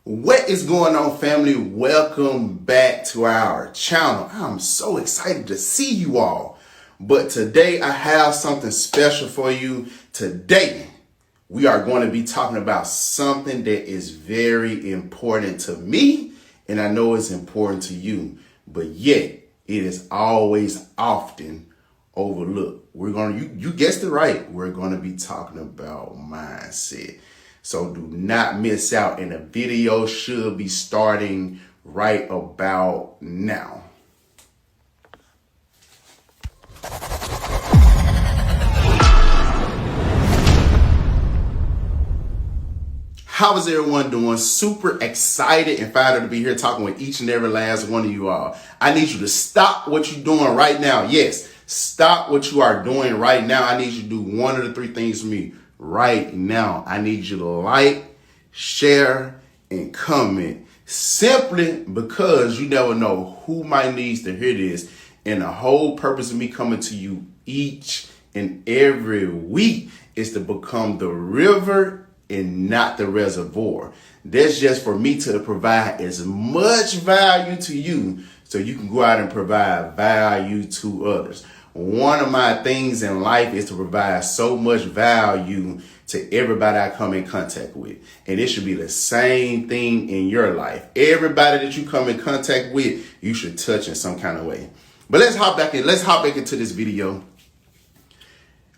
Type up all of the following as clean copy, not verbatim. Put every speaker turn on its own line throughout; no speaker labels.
What is going on, family? Welcome back to our channel. I'm so excited to see you all. But today I have something special for you. Today we are going to be talking about something that is very important to me, and I know it's important to you, but yet it is always often overlooked. You guessed it right. We're going to be talking about mindset. So do not miss out, and the video should be starting right about now. How is everyone doing? Super excited and fired to be here talking with each and every last one of you all. I need you to stop what you're doing right now. Yes, stop what you are doing right now. I need you to do one of the three things for me. Right now, I need you to like, share, and comment, simply because you never know who might need to hear this. And the whole purpose of me coming to you each and every week is to become the river and not the reservoir. That's just for me to provide as much value to you so you can go out and provide value to others. One of my things in life is to provide so much value to everybody I come in contact with. And it should be the same thing in your life. Everybody that you come in contact with, you should touch in some kind of way. But let's hop back into this video.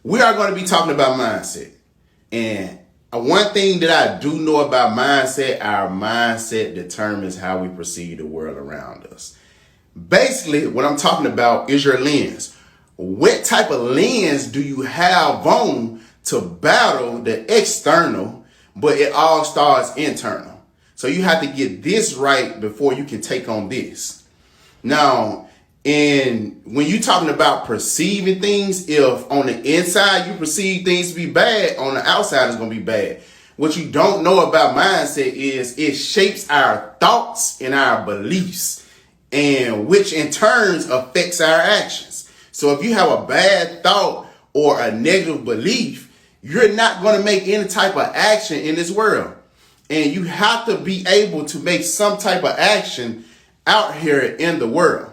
We are going to be talking about mindset. And one thing that I do know about mindset, our mindset determines how we perceive the world around us. Basically, what I'm talking about is your lens. What type of lens do you have on to battle the external, but it all starts internal? So you have to get this right before you can take on this. Now, when you're talking about perceiving things, if on the inside you perceive things to be bad, on the outside it's going to be bad. What you don't know about mindset is it shapes our thoughts and our beliefs, and which in turn affects our actions. So if you have a bad thought or a negative belief, you're not going to make any type of action in this world. And you have to be able to make some type of action out here in the world.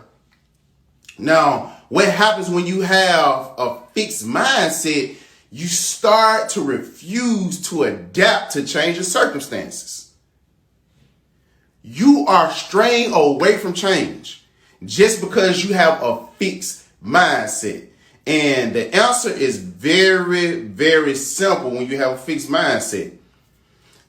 Now, what happens when you have a fixed mindset, you start to refuse to adapt to changing circumstances. You are straying away from change just because you have a fixed mindset. And the answer is very, very simple when you have a fixed mindset.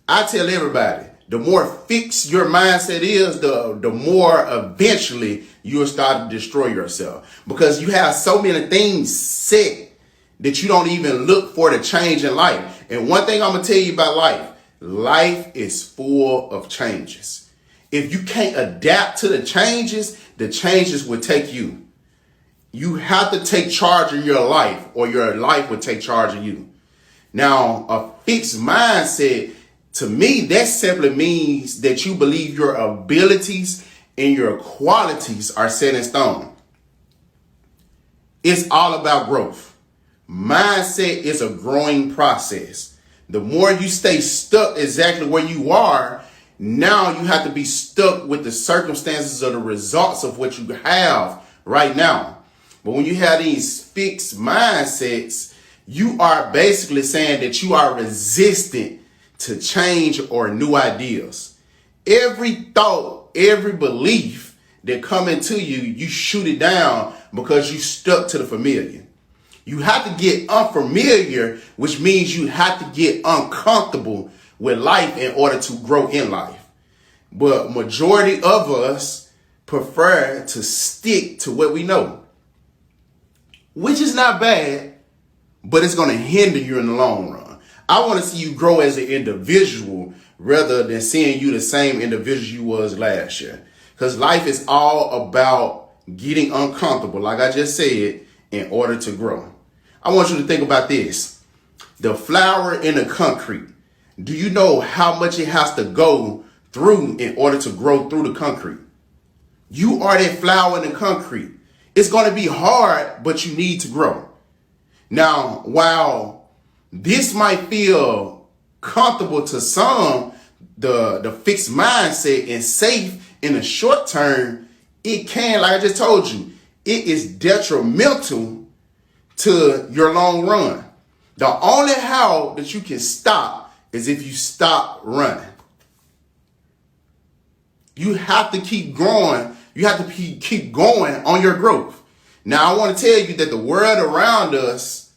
I tell everybody, the more fixed your mindset is, the more eventually you'll start to destroy yourself. Because you have so many things set that you don't even look for the change in life. And one thing I'm going to tell you about life is full of changes. If you can't adapt to the changes will take you. You have to take charge of your life, or your life will take charge of you. Now, a fixed mindset, to me, that simply means that you believe your abilities and your qualities are set in stone. It's all about growth. Mindset is a growing process. The more you stay stuck exactly where you are, now you have to be stuck with the circumstances or the results of what you have right now. But when you have these fixed mindsets, you are basically saying that you are resistant to change or new ideas. Every thought, every belief that come into you, you shoot it down because you stuck to the familiar. You have to get unfamiliar, which means you have to get uncomfortable with life in order to grow in life. But majority of us prefer to stick to what we know, which is not bad, but it's going to hinder you in the long run. I want to see you grow as an individual rather than seeing you the same individual you was last year. Because life is all about getting uncomfortable, like I just said, in order to grow. I want you to think about this. The flour in the concrete. Do you know how much it has to go through in order to grow through the concrete? You are that flour in the concrete. It's going to be hard, but you need to grow. Now, while this might feel comfortable to some, the fixed mindset and safe in the short term, it can, like I just told you, it is detrimental to your long run. The only how that you can stop is if you stop running. You have to keep growing. You have to keep going on your growth. Now, I want to tell you that the world around us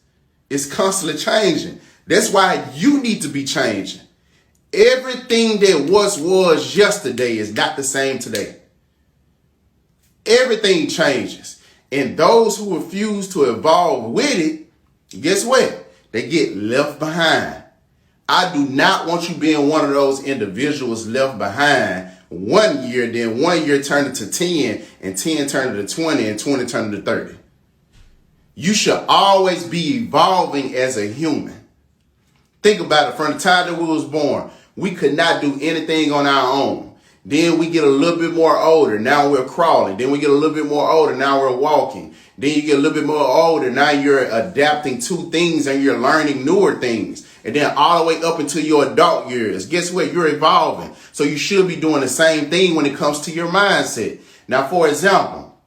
is constantly changing. That's why you need to be changing. Everything that was yesterday is not the same today. Everything changes. And those who refuse to evolve with it, guess what? They get left behind. I do not want you being one of those individuals left behind 1 year, then 1 year turn it to 10, and 10 turn it to 20, and 20 turn it to 30. You should always be evolving as a human. Think about it. From the time that we was born, we could not do anything on our own. Then we get a little bit more older. Now we're crawling. Then we get a little bit more older. Now we're walking. Then you get a little bit more older. Now you're adapting to things and you're learning newer things. And then all the way up into your adult years. Guess what? You're evolving. So you should be doing the same thing when it comes to your mindset. Now, for example,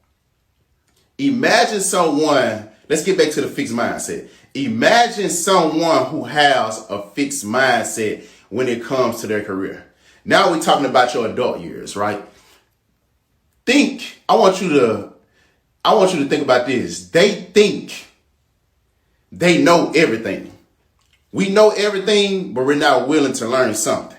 imagine someone, let's get back to the fixed mindset. Imagine someone who has a fixed mindset when it comes to their career. Now we're talking about your adult years, right? I want you to think about this. They think they know everything. We know everything, but we're not willing to learn something.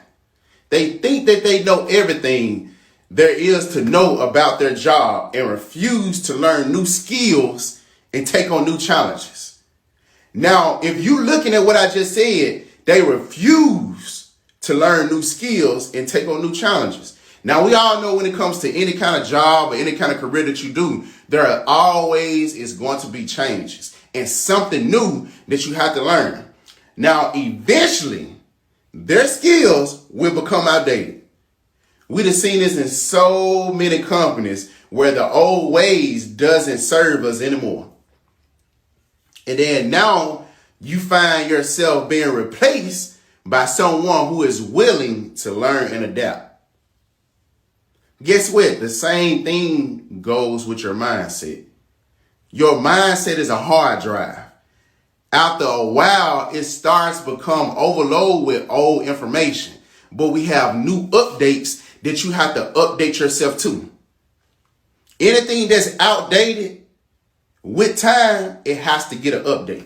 They think that they know everything there is to know about their job and refuse to learn new skills and take on new challenges. Now, if you're looking at what I just said, they refuse to learn new skills and take on new challenges. Now, we all know when it comes to any kind of job or any kind of career that you do, there always is going to be changes and something new that you have to learn. Now, eventually, their skills will become outdated. We've seen this in so many companies where the old ways doesn't serve us anymore. And then now you find yourself being replaced by someone who is willing to learn and adapt. Guess what? The same thing goes with your mindset. Your mindset is a hard drive. After a while, it starts to become overloaded with old information. But we have new updates that you have to update yourself to. Anything that's outdated, with time, it has to get an update.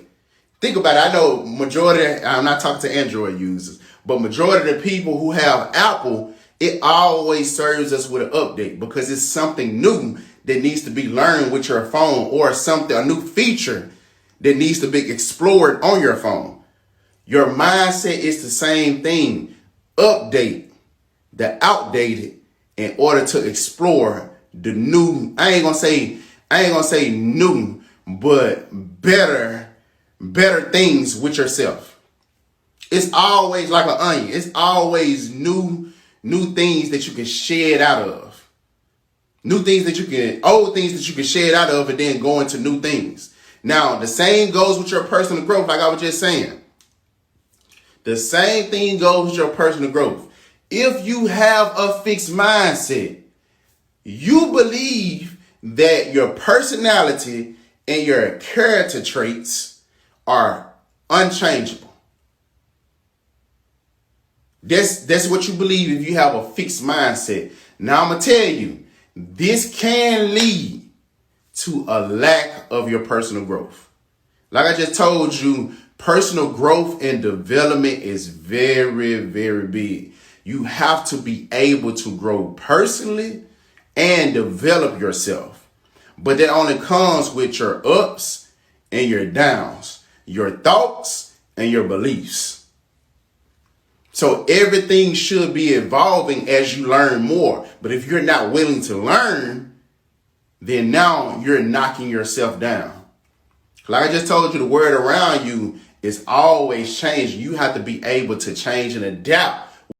Think about it. I know I'm not talking to Android users, but majority of the people who have Apple, it always serves us with an update because it's something new that needs to be learned with your phone or a new feature that needs to be explored on your phone. Your mindset is the same thing. Update the outdated in order to explore the new. I ain't gonna say new, but better things with yourself. It's always like an onion. It's always new things that you can shed out of. Old things that you can shed out of and then go into new things. Now, the same goes with your personal growth, like I was just saying. The same thing goes with your personal growth. If you have a fixed mindset, you believe that your personality and your character traits are unchangeable. That's what you believe if you have a fixed mindset. Now, I'm going to tell you, this can lead to a lack of your personal growth. Like I just told you, personal growth and development is very, very big. You have to be able to grow personally and develop yourself. But that only comes with your ups and your downs, your thoughts and your beliefs. So everything should be evolving as you learn more. But if you're not willing to learn, then now you're knocking yourself down. Like I just told you, the world around you is always changing. You have to be able to change and adapt